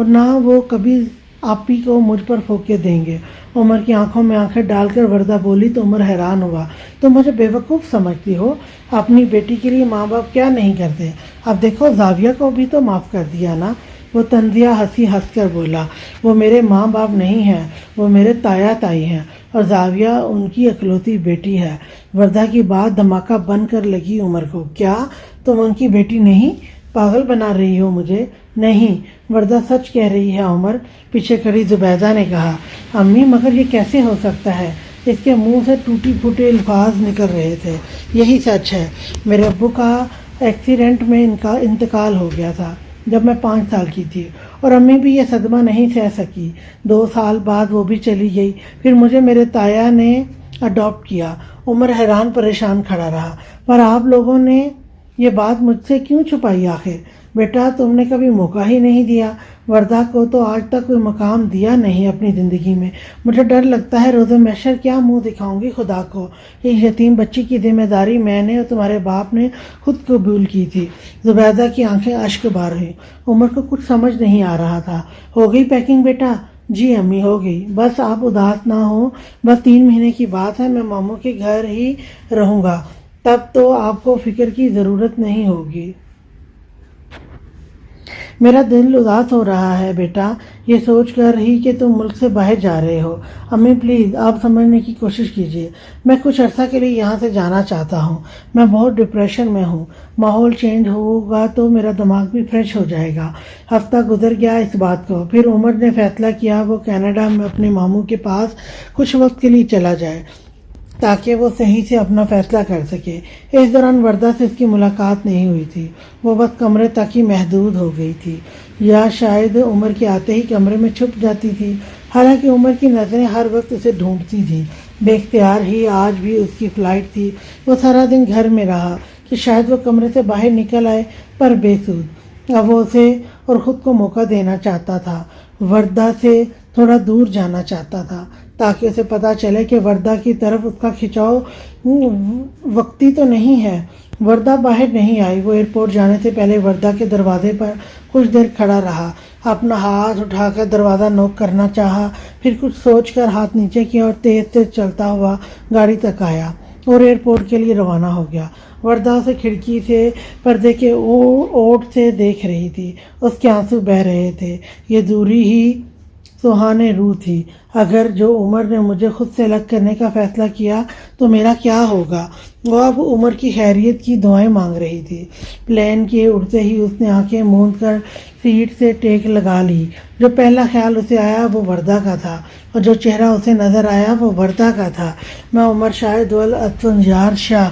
S1: نہ وہ کبھی آپ ہی کو مجھ پر فوقیت دیں گے۔ عمر کی آنکھوں میں آنکھیں ڈال کر وردہ بولی تو عمر حیران ہوا۔ تم مجھے بیوقوف سمجھتی ہو؟ اپنی بیٹی کے لیے ماں باپ کیا نہیں کرتے؟ اب دیکھو زاویہ کو بھی تو معاف کر دیا نا۔ وہ طنزیہ ہنس کر بولا، وہ میرے ماں باپ نہیں ہیں، وہ میرے تایا تائی ہیں، اور زاویہ ان کی اکلوتی بیٹی ہے۔ وردہ کی بات دھماکہ بن کر لگی عمر کو۔ کیا تم ان کی بیٹی نہیں؟ پاگل بنا رہی ہو مجھے؟ نہیں، وردہ سچ کہہ رہی ہے عمر، پیچھے کھڑی زبیدہ نے کہا۔ امی مگر یہ کیسے ہو سکتا ہے؟ اس کے منہ سے ٹوٹی پھوٹے الفاظ نکل رہے تھے۔ یہی سچ ہے، میرے ابو کا ایکسیڈنٹ میں ان کا انتقال ہو گیا تھا جب میں 5 سال کی تھی، اور امی بھی یہ صدمہ نہیں سہ سکی۔ 2 سال بعد وہ بھی چلی گئی، پھر مجھے میرے تایا نے اڈاپٹ کیا۔ عمر حیران پریشان کھڑا رہا۔ پر آپ لوگوں نے یہ بات مجھ سے کیوں چھپائی آخر؟ بیٹا تم نے کبھی موقع ہی نہیں دیا، وردہ کو تو آج تک کوئی مقام دیا نہیں اپنی زندگی میں۔ مجھے ڈر لگتا ہے روز محشر کیا منہ دکھاؤں گی خدا کو۔ اس یتیم بچی کی ذمہ داری میں نے اور تمہارے باپ نے خود قبول کی تھی۔ زبیدہ کی آنکھیں اشک بار ہوئیں۔ عمر کو کچھ سمجھ نہیں آ رہا تھا۔ ہو گئی پیکنگ بیٹا؟ جی امی ہو گئی، بس آپ اداس نہ ہوں، بس 3 مہینے کی بات ہے، میں ماموں کے گھر ہی رہوں گا، تب تو آپ کو فکر کی ضرورت نہیں ہوگی۔ میرا دل اداس ہو رہا ہے بیٹا، یہ سوچ کر ہی کہ تم ملک سے باہر جا رہے ہو۔ امی پلیز آپ سمجھنے کی کوشش کیجیے، میں کچھ عرصہ کے لیے یہاں سے جانا چاہتا ہوں، میں بہت ڈپریشن میں ہوں، ماحول چینج ہوگا تو میرا دماغ بھی فریش ہو جائے گا۔ ہفتہ گزر گیا اس بات کو، پھر عمر نے فیصلہ کیا وہ کینیڈا میں اپنے ماموں کے پاس کچھ وقت کے لیے چلا جائے تاکہ وہ صحیح سے اپنا فیصلہ کر سکے۔ اس دوران وردہ سے اس کی ملاقات نہیں ہوئی تھی، وہ بس کمرے تک ہی محدود ہو گئی تھی، یا شاید عمر کے آتے ہی کمرے میں چھپ جاتی تھی۔ حالانکہ عمر کی نظریں ہر وقت اسے ڈھونڈتی تھیں۔ بے اختیار ہی آج بھی اس کی فلائٹ تھی۔ وہ سارا دن گھر میں رہا کہ شاید وہ کمرے سے باہر نکل آئے، پر بے سود۔ اب وہ اسے اور خود کو موقع دینا چاہتا تھا، وردہ سے تھوڑا دور جانا چاہتا تھا تاکہ اسے پتہ چلے کہ وردہ کی طرف اس کا کھنچاؤ وقتی تو نہیں ہے۔ وردہ باہر نہیں آئی۔ وہ ایئرپورٹ جانے سے پہلے وردہ کے دروازے پر کچھ دیر کھڑا رہا، اپنا ہاتھ اٹھا کر دروازہ نوک کرنا چاہا، پھر کچھ سوچ کر ہاتھ نیچے کیا اور تیز تیز چلتا ہوا گاڑی تک آیا اور ایئرپورٹ کے لیے روانہ ہو گیا۔ وردہ اسے کھڑکی سے پردے کے اوٹ سے دیکھ رہی تھی، اس کے آنسو بہہ رہے تھے۔ یہ دوری ہی سہانے روح تھی۔ اگر جو عمر نے مجھے خود سے الگ کرنے کا فیصلہ کیا تو میرا کیا ہوگا؟ وہ اب عمر کی خیریت کی دعائیں مانگ رہی تھی۔ پلین کے اڑتے ہی اس نے آنکھیں موند کر سیٹ سے ٹیک لگا لی۔ جو پہلا خیال اسے آیا وہ وردہ کا تھا، اور جو چہرہ اسے نظر آیا وہ وردہ کا تھا۔ میں عمر شاہد الاسفنجار شاہ،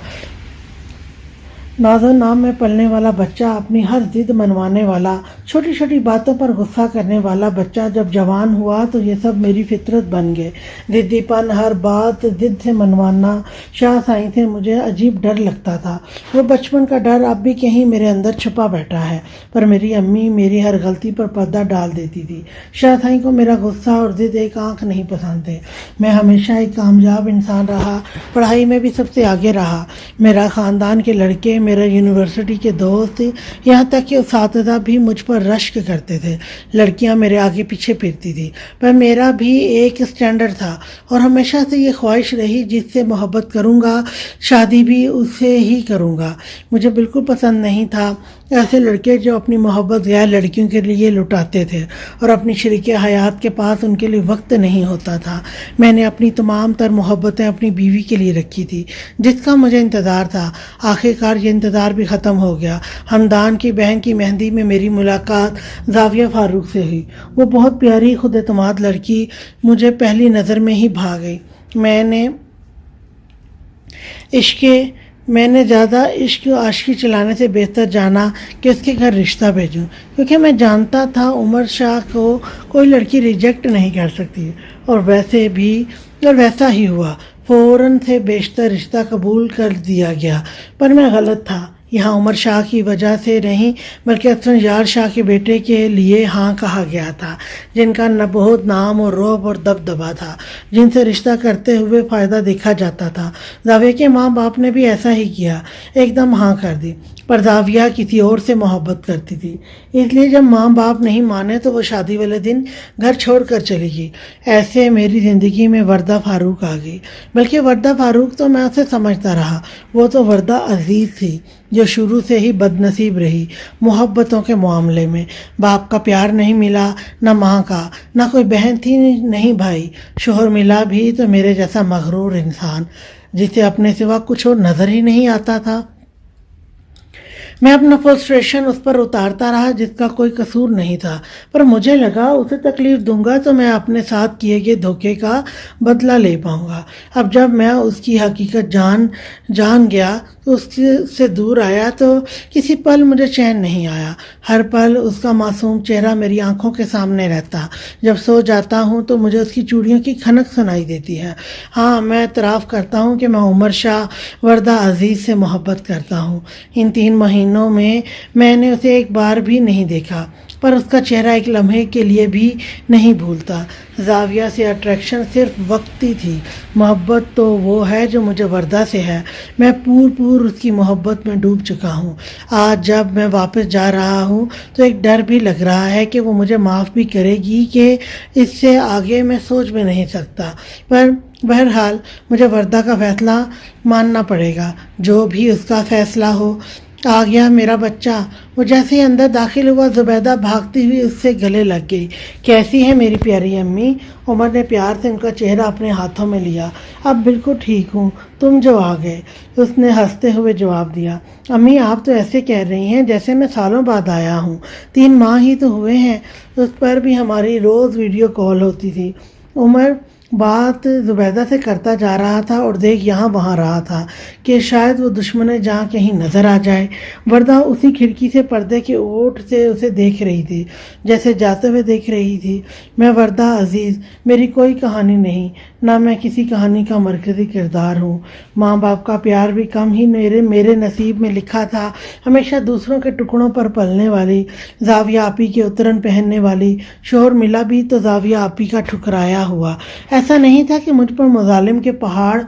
S1: ناز و نام میں پلنے والا بچہ، اپنی ہر ضد منوانے والا، چھوٹی چھوٹی باتوں پر غصہ کرنے والا بچہ جب جوان ہوا تو یہ سب میری فطرت بن گئے۔ ضدی پن، ہر بات ضد سے منوانا، شاہ سائیں سے مجھے عجیب ڈر لگتا تھا۔ وہ بچپن کا ڈر اب بھی کہیں میرے اندر چھپا بیٹھا ہے، پر میری امی میری ہر غلطی پر پردہ ڈال دیتی تھی۔ شاہ سائیں کو میرا غصہ اور ضد ایک آنکھ نہیں پسند تھے۔ میں ہمیشہ ایک کامیاب انسان رہا، پڑھائی میں بھی سب سے آگے رہا۔ میرا خاندان کے لڑکے، میرے یونیورسٹی کے دوست، یہاں تک کہ اساتذہ بھی مجھ پر رشک کرتے تھے۔ لڑکیاں میرے آگے پیچھے پھرتی تھی، پر میرا بھی ایک اسٹینڈرڈ تھا، اور ہمیشہ سے یہ خواہش رہی جس سے محبت کروں گا شادی بھی اس سے ہی کروں گا۔ مجھے بالکل پسند نہیں تھا ایسے لڑکے جو اپنی محبت غیر لڑکیوں کے لیے لٹاتے تھے اور اپنی شریک حیات کے پاس ان کے لیے وقت نہیں ہوتا تھا۔ میں نے اپنی تمام تر محبتیں اپنی بیوی کے لیے رکھی تھی، جس کا مجھے انتظار تھا۔ آخر کار یہ انتظار بھی ختم ہو گیا۔ ہمدان کی بہن کی مہندی میں میری ملاقات زاویہ فاروق سے ہوئی۔ وہ بہت پیاری، خود اعتماد لڑکی مجھے پہلی نظر میں ہی بھا گئی۔ میں نے عشق میں نے زیادہ عشق و عاشقی چلانے سے بہتر جانا کہ اس کے گھر رشتہ بھیجوں، کیونکہ میں جانتا تھا عمر شاہ کو کوئی لڑکی ریجیکٹ نہیں کر سکتی، اور ویسا ہی ہوا۔ فوراً سے بیشتر رشتہ قبول کر دیا گیا، پر میں غلط تھا۔ یہاں عمر شاہ کی وجہ سے نہیں بلکہ اصلاً یار شاہ کے بیٹے کے لیے ہاں کہا گیا تھا، جن کا نہ بہت نام اور رعب اور دبدبا تھا، جن سے رشتہ کرتے ہوئے فائدہ دیکھا جاتا تھا۔ زاویہ کے ماں باپ نے بھی ایسا ہی کیا، ایک دم ہاں کر دی، پر زاویہ کسی اور سے محبت کرتی تھی، اس لیے جب ماں باپ نہیں مانے تو وہ شادی والے دن گھر چھوڑ کر چلی گئی۔ ایسے میری زندگی میں وردہ فاروق آ گئی، بلکہ وردہ فاروق تو میں اسے سمجھتا رہا، وہ تو وردہ عزیز تھی جو شروع سے ہی بد نصیب رہی محبتوں کے معاملے میں۔ باپ کا پیار نہیں ملا، نہ ماں کا، نہ کوئی بہن تھی نہیں بھائی، شوہر ملا بھی تو میرے جیسا مغرور انسان جسے اپنے سوا کچھ اور نظر ہی نہیں آتا تھا۔ میں اپنا فرسٹریشن اس پر اتارتا رہا جس کا کوئی قصور نہیں تھا، پر مجھے لگا اسے تکلیف دوں گا تو میں اپنے ساتھ کیے گئے دھوکے کا بدلہ لے پاؤں گا۔ اب جب میں اس کی حقیقت جان گیا تو اس سے دور آیا تو کسی پل مجھے چین نہیں آیا۔ ہر پل اس کا معصوم چہرہ میری آنکھوں کے سامنے رہتا۔ جب سو جاتا ہوں تو مجھے اس کی چوڑیوں کی کھنک سنائی دیتی ہے۔ ہاں، میں اعتراف کرتا ہوں کہ میں عمر شاہ وردہ عزیز سے محبت کرتا ہوں۔ ان 3 مہینوں میں نے اسے ایک بار بھی نہیں دیکھا، پر اس کا چہرہ ایک لمحے کے لیے بھی نہیں بھولتا۔ زاویہ سے اٹریکشن صرف وقتی تھی، محبت تو وہ ہے جو مجھے وردہ سے ہے۔ میں پور اس کی محبت میں ڈوب چکا ہوں۔ آج جب میں واپس جا رہا ہوں تو ایک ڈر بھی لگ رہا ہے کہ وہ مجھے معاف بھی کرے گی کہ اس سے آگے میں سوچ بھی نہیں سکتا، پر بہرحال مجھے وردہ کا فیصلہ ماننا پڑے گا، جو بھی اس کا فیصلہ ہو۔ آ گیا میرا بچہ۔ وہ جیسے ہی اندر داخل ہوا زبیدہ بھاگتی ہوئی اس سے گلے لگ گئی۔ کیسی ہے میری پیاری امی؟ عمر نے پیار سے ان کا چہرہ اپنے ہاتھوں میں لیا۔ اب بالکل ٹھیک ہوں، تم جو آ گئے، اس نے ہنستے ہوئے جواب دیا۔ امی آپ تو ایسے کہہ رہی ہیں جیسے میں سالوں بعد آیا ہوں، 3 ماہ ہی تو ہوئے ہیں۔ اس پر بھی ہماری روز ویڈیو کال ہوتی تھی۔ عمر بات زبیدہ سے کرتا جا رہا تھا اور دیکھ یہاں وہاں رہا تھا کہ شاید وہ دشمن جہاں کہیں نظر آ جائے۔ وردہ اسی کھڑکی سے پردے کے اوٹ سے اسے دیکھ رہی تھی جیسے جاتے ہوئے دیکھ رہی تھی۔ میں وردہ عزیز، میری کوئی کہانی نہیں، نہ میں کسی کہانی کا مرکزی کردار ہوں۔ ماں باپ کا پیار بھی کم ہی میرے نصیب میں لکھا تھا۔ ہمیشہ دوسروں کے ٹکڑوں پر پلنے والی، زاویہ آپی کے اترن پہننے والی، شوہر ملا بھی تو زاویہ آپی کا ٹھکرایا ہوا۔ ایسا نہیں تھا کہ مجھ پر مظالم کے پہاڑ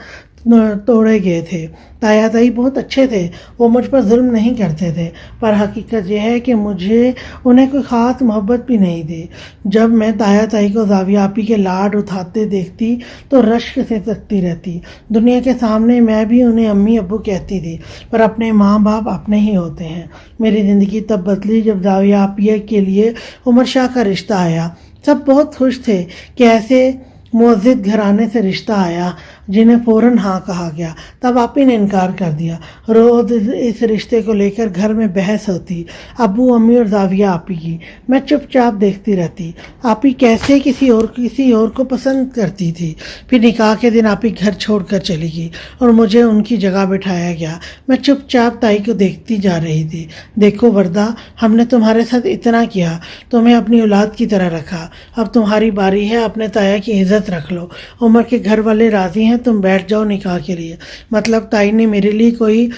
S1: توڑے گئے تھے۔ تایا تائی بہت اچھے تھے، وہ مجھ پر ظلم نہیں کرتے تھے، پر حقیقت یہ ہے کہ مجھے انہیں کوئی خاص محبت بھی نہیں تھی۔ جب میں تایا تائی کو زاویہ آپی کے لاڈ اٹھاتے دیکھتی تو رشک سے سکتی رہتی۔ دنیا کے سامنے میں بھی انہیں امی ابو کہتی تھی، پر اپنے ماں باپ اپنے ہی ہوتے ہیں۔ میری زندگی تب بدلی جب زاویہ آپی کے لیے عمر شاہ کا رشتہ آیا۔ سب بہت خوش تھے کہ ایسے معزز گھرانے سے رشتہ آیا جنہیں فوراً ہاں کہا گیا۔ تب آپی نے انکار کر دیا۔ روز اس رشتے کو لے کر گھر میں بحث ہوتی، ابو امی اور زاویہ آپی کی۔ میں چپ چاپ دیکھتی رہتی۔ آپی کیسے کسی اور کو پسند کرتی تھی۔ پھر نکاح کے دن آپی گھر چھوڑ کر چلی گئی اور مجھے ان کی جگہ بٹھایا گیا۔ میں چپ چاپ تائی کو دیکھتی جا رہی تھی۔ دیکھو وردہ، ہم نے تمہارے ساتھ اتنا کیا، تمہیں اپنی اولاد کی طرح رکھا، اب تمہاری باری ہے اپنے تایا کی عزت رکھ لو۔ عمر کے گھر والے راضی ہیں، تم بیٹھ جاؤ نکاح کے لیے۔ مطلب تائی نے میرے لیے کوئی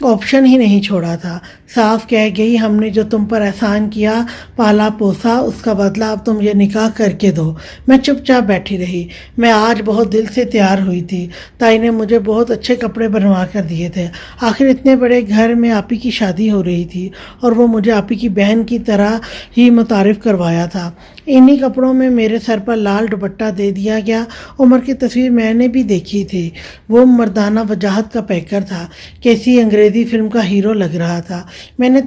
S1: آپشن ہی نہیں چھوڑا تھا۔ صاف کہہ گئی، ہم نے جو تم پر احسان کیا، پالا پوسا، اس کا بدلہ اب تم یہ نکاح کر کے دو۔ میں چپ چاپ بیٹھی رہی۔ میں آج بہت دل سے تیار ہوئی تھی۔ تائی نے مجھے بہت اچھے کپڑے بنوا کر دیے تھے۔ آخر اتنے بڑے گھر میں آپی کی شادی ہو رہی تھی اور وہ مجھے آپی کی بہن کی طرح ہی متعارف کروایا تھا۔ انہی کپڑوں میں میرے سر پر لال دوپٹہ دے دیا گیا۔ عمر کی تصویر میں نے بھی دیکھی تھی، وہ مردانہ وجاہت کا پیکر تھا، کیسی انگریزی فلم کا ہیرو لگ رہا تھا۔ میں نے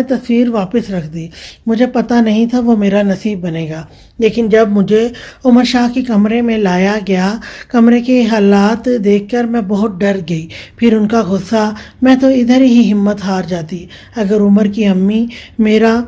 S1: تصویر واپس رکھ دی۔ مجھے پتہ نہیں تھا وہ میرا نصیب بنے گا، لیکن جب مجھے عمر شاہ کے کمرے میں لایا گیا، کمرے کے حالات دیکھ کر میں بہت ڈر گئی۔ پھر ان کا غصہ، میں تو ادھر ہی ہمت ہار جاتی اگر عمر کی امی میرا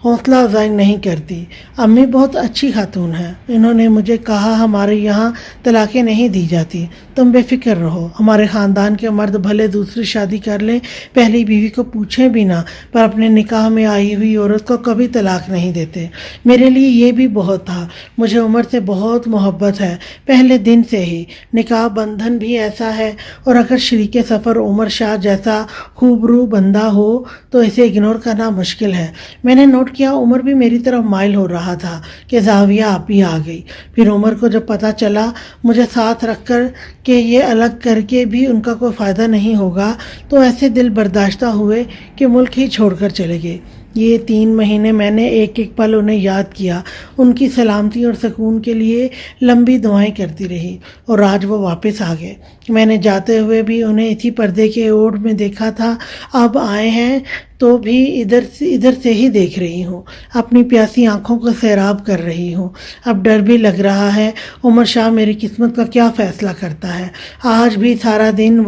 S1: حوصلہ افزائی نہیں کرتی۔ امی بہت اچھی خاتون ہے، انہوں نے مجھے کہا ہمارے یہاں طلاقیں نہیں دی جاتی، تم بے فکر رہو، ہمارے خاندان کے مرد بھلے دوسری شادی کر لیں، پہلی بیوی کو پوچھیں بھی نہ، پر اپنے نکاح میں آئی ہوئی عورت کو کبھی طلاق نہیں دیتے۔ میرے لیے یہ بھی بہت تھا، مجھے عمر سے بہت محبت ہے، پہلے دن سے ہی۔ نکاح بندھن بھی ایسا ہے، اور اگر شریک سفر عمر شاہ جیسا خوبرو بندہ ہو تو اسے اگنور کرنا مشکل ہے۔ میں نے نوٹ کیا عمر بھی میری طرف مائل ہو رہا تھا کہ زاویہ آپ ہی آ گئی۔ پھر عمر کو جب پتہ چلا مجھے ساتھ رکھ کر کہ یہ الگ کر کے بھی ان کا کوئی فائدہ نہیں ہوگا، تو ایسے دل برداشتہ ہوئے کہ ملک ہی چھوڑ کر چلے گئے۔ یہ 3 مہینے میں نے ایک ایک پل انہیں یاد کیا، ان کی سلامتی اور سکون کے لیے لمبی دعائیں کرتی رہی، اور آج وہ واپس آ گئے۔ میں نے جاتے ہوئے بھی انہیں اسی پردے کے اوڑ میں دیکھا تھا، اب آئے ہیں تو بھی ادھر سے ہی دیکھ رہی ہوں، اپنی پیاسی آنکھوں کو سیراب کر رہی ہوں۔ اب ڈر بھی لگ رہا ہے عمر شاہ میری قسمت کا کیا فیصلہ کرتا ہے۔ آج بھی سارا دن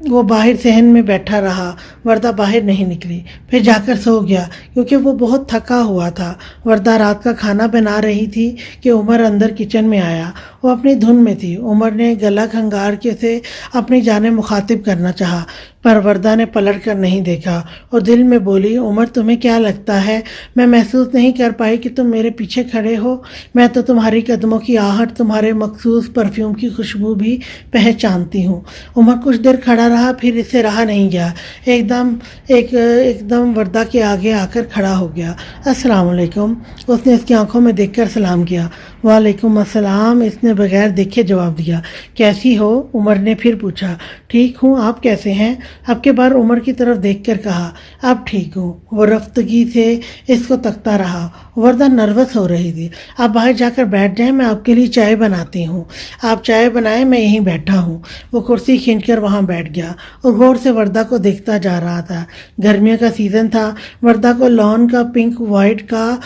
S1: وہ باہر صحن میں بیٹھا رہا، وردہ باہر نہیں نکلی، پھر جا کر سو گیا کیونکہ وہ بہت تھکا ہوا تھا۔ وردہ رات کا کھانا بنا رہی تھی کہ عمر اندر کچن میں آیا، وہ اپنی دھن میں تھی۔ عمر نے گلا کھنگار کے اسے اپنی جانب مخاطب کرنا چاہا، پر وردہ نے پلٹ کر نہیں دیکھا اور دل میں بولی، عمر تمہیں کیا لگتا ہے میں محسوس نہیں کر پائی کہ تم میرے پیچھے کھڑے ہو؟ میں تو تمہاری قدموں کی آہٹ، تمہارے مخصوص پرفیوم کی خوشبو بھی پہچانتی ہوں۔ عمر کچھ دیر کھڑا رہا، پھر اس سے رہا نہیں گیا، ایک دم وردہ کے آگے آ کر کھڑا ہو گیا۔ السلام علیکم، اس نے اس کی آنکھوں میں دیکھ کر سلام کیا۔ وعلیکم السلام، اس نے بغیر دیکھے جواب دیا۔ کیسی ہو؟ عمر نے پھر پوچھا۔ ٹھیک ہوں، آپ کیسے ہیں؟ اب کے بار عمر کی طرف دیکھ کر کہا، اب ٹھیک ہوں۔ وہ رفتگی سے اس کو تکتا رہا۔ وردہ نروس ہو رہی تھی۔ آپ باہر جا کر بیٹھ جائیں، میں آپ کے لیے چائے بناتی ہوں۔ آپ چائے بنائیں، میں یہیں بیٹھا ہوں۔ وہ کرسی کھینچ کر وہاں بیٹھ گیا اور غور سے وردہ کو دیکھتا جا رہا تھا۔ گرمیوں کا سیزن تھا، وردہ کو لان کا پنک وائٹ کا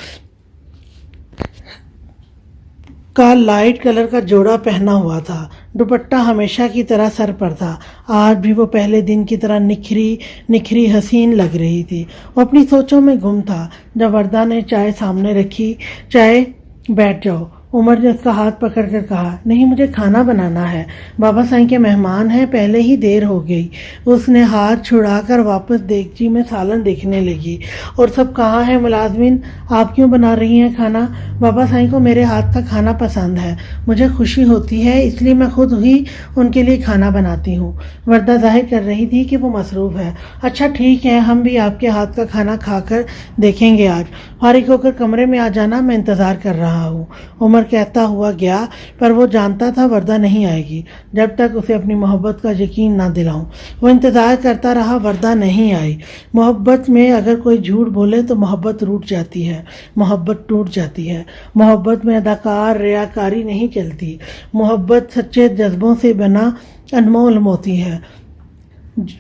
S1: لائٹ کلر کا جوڑا پہنا ہوا تھا، دوپٹہ ہمیشہ کی طرح سر پر تھا۔ آج بھی وہ پہلے دن کی طرح نکھری حسین لگ رہی تھی۔ وہ اپنی سوچوں میں گم تھا۔ جب وردہ نے چائے سامنے رکھی، چائے بیٹھ جاؤ، عمر نے اس کا ہاتھ پکڑ کر کہا۔ نہیں، مجھے کھانا بنانا ہے، بابا سائیں کے مہمان ہیں، پہلے ہی دیر ہو گئی۔ اس نے ہاتھ چھڑا کر واپس دیگچی میں سالن دیکھنے لگی۔ اور سب کہاں ہیں ملازمین؟ آپ کیوں بنا رہی ہیں کھانا؟ بابا سائیں کو میرے ہاتھ کا کھانا پسند ہے، مجھے خوشی ہوتی ہے، اس لیے میں خود ہی ان کے لیے کھانا بناتی ہوں۔ وردہ ظاہر کر رہی تھی کہ وہ مصروف ہے۔ اچھا ٹھیک ہے، ہم بھی آپ کے ہاتھ کا کھانا کھا کر دیکھیں گے۔ آج فارغ ہو کر کمرے میں آ جانا، میں انتظار کر رہا ہوں۔ عمر کہتا ہوا گیا، پر وہ جانتا تھا وردہ نہیں آئے گی جب تک اسے اپنی محبت کا یقین نہ دلاؤں۔ وہ انتظار کرتا رہا، وردہ نہیں آئی۔ محبت میں اگر کوئی جھوٹ بولے تو محبت روٹ جاتی ہے، محبت ٹوٹ جاتی ہے۔ محبت میں اداکار ریاکاری نہیں چلتی۔ محبت سچے جذبوں سے بنا انمول موتی ہے۔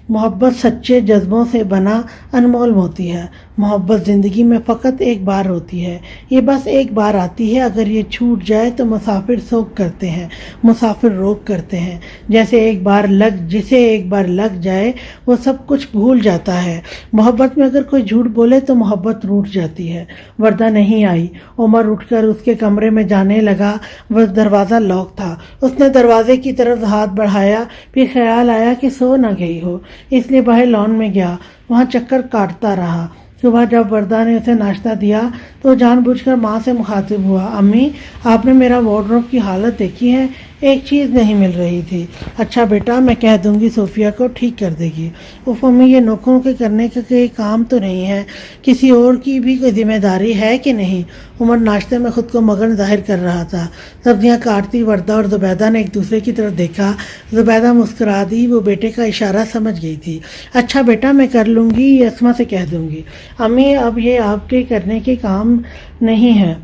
S1: محبت سچے جذبوں سے بنا انمول موتی ہے۔ محبت زندگی میں فقط ایک بار ہوتی ہے، یہ بس ایک بار آتی ہے۔ اگر یہ چھوٹ جائے تو مسافر سوگ کرتے ہیں، مسافر روک کرتے ہیں۔ جسے ایک بار لگ جائے وہ سب کچھ بھول جاتا ہے۔ محبت میں اگر کوئی جھوٹ بولے تو محبت روٹ جاتی ہے۔ وردہ نہیں آئی۔ عمر اٹھ کر اس کے کمرے میں جانے لگا۔ وہ دروازہ لاک تھا۔ اس نے دروازے کی طرف ہاتھ بڑھایا، پھر خیال آیا کہ سو نہ گئی ہو، اس لیے باہر لان میں گیا، وہاں چکر کاٹتا رہا۔ صبح جب وردہ نے اسے ناشتہ دیا تو جان بوجھ کر ماں سے مخاطب ہوا، امی آپ نے میرا وارڈروب کی حالت دیکھی ہے، ایک چیز نہیں مل رہی تھی۔ اچھا بیٹا، میں کہہ دوں گی، صوفیہ کو ٹھیک کر دے گی۔ اف امی، یہ نوکروں کے کرنے کا کوئی کام تو نہیں ہے، کسی اور کی بھی کوئی ذمہ داری ہے کہ نہیں؟ عمر ناشتے میں خود کو مگن ظاہر کر رہا تھا۔ سبزیاں کاٹتی وردہ اور زبیدہ نے ایک دوسرے کی طرف دیکھا۔ زبیدہ مسکرا دی، وہ بیٹے کا اشارہ سمجھ گئی تھی۔ اچھا بیٹا، میں کر لوں گی، یہ اسما سے کہہ دوں گی۔ امی، اب یہ آپ کے کرنے کے کام نہیں ہے،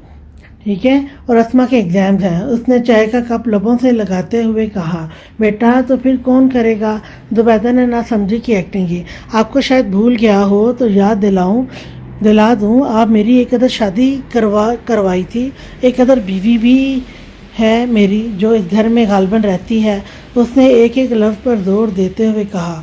S1: ٹھیک ہے، اور اسما کے ایگزامز ہیں۔ اس نے چائے کا کپ لبوں سے لگاتے ہوئے کہا۔ بیٹا تو پھر کون کرے گا؟ زبیدہ نے نہ سمجھی کی ایکٹنگ کی۔ آپ کو شاید بھول گیا ہو تو یاد دلا دوں، آپ میری ایک ادھر شادی کروائی تھی، ایک ادھر بیوی بھی ہے میری جو اس گھر میں غالباً رہتی ہے۔ اس نے ایک لفظ پر زور دیتے ہوئے کہا۔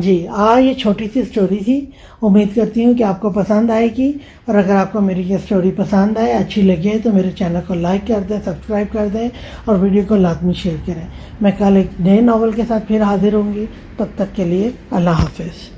S1: جی یہ چھوٹی سی اسٹوری تھی. امید کرتی ہوں کہ آپ کو پسند آئے گی، اور اگر آپ کو میری یہ اسٹوری پسند آئے، اچھی لگے، تو میرے چینل کو لائک کر دیں، سبسکرائب کر دیں، اور ویڈیو کو لازمی شیئر کریں. میں کل ایک نئے ناول کے ساتھ پھر حاضر ہوں گی. تب تک کے لیے اللہ حافظ.